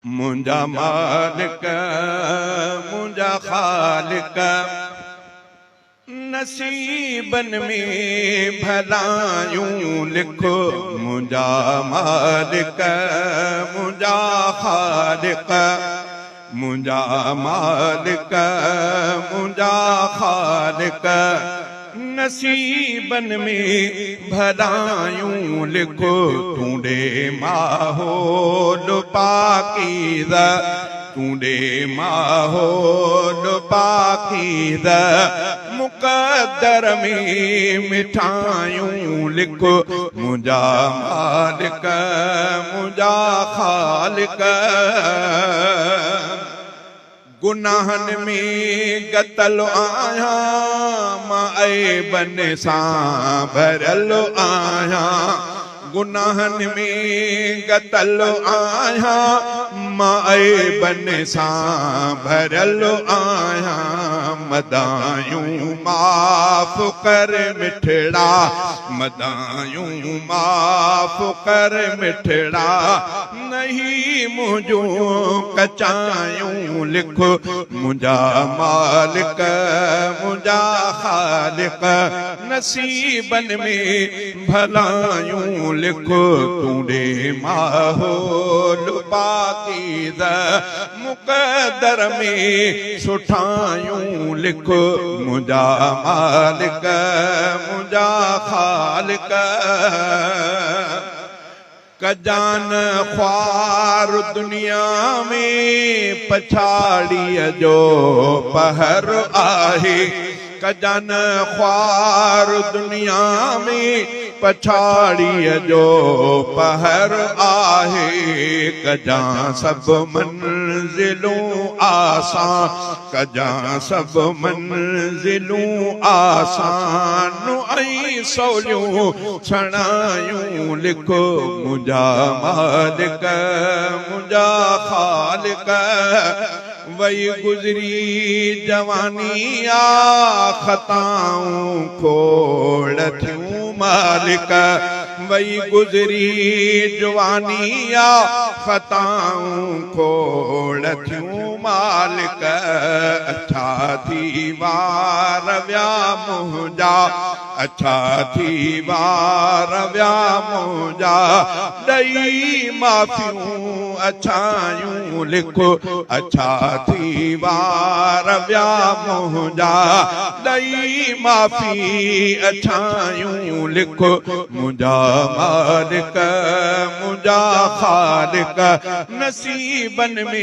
मुंजा मालिक मुंजा खालिक नसीबन में भलायूं लिखो। मुंजा मालिक मुंजा खालिक मुंजा मालिक मुंजा खालिक नसीबन में भलायूं लिखो। तूंडे माहौल पाकीज़ा तूंडे माहौल पाकीज़ा मुक़द्दर में मिठायूं लिखो। मुंजा मालिक मुंजा खालिक गुनाहन में गतल आहियां मां ऐबन सां भरल आहियां। गुनाहन में गतल आहियां मां ऐबन सां भरल आहियां। मदायूं माफ़ कर मिठड़ा मदायूं माफ़ कर मिठड़ा नहीं मुझो कचायूं लिखो। मुंजा मालिक मुंजा खालिक नसीबन में भलायूं लिखो। तूंडे माहौल पाकीज़ा मुक़द्दर में सुठायूं लिखो। मुंजा मालिक मुंजा खालिक कजान ख्वार दुनिया में पछाड़ीअ जो पहर आहे। कजान ख्वार दुनिया में पछाड़ीअ जो पहर आहे। कजा सब मंजिलूं आसान कजा सब मंजिलूं आसान ऐं सवलियूं छणायूं लिखो। मुंजा मालिक मुंजा खालिक वही गुज़री जवानी आ ख़ताऊं खोड़ थियूं मालिक। वही गुज़री जवानी आ ख़ताऊं खोड़ थियूं मालिक। अच्छा थी वार विया मुंहिंजा अच्छा थी वार विया मुंहिंजा ॾेई माफ़ियूं अछायूं लिखो। अच्छा थी वार विया मुंहिंजा ॾेई माफ़ी अछायूं लिखो। मुंजा मालिक मुंजा खालिक नसीबन में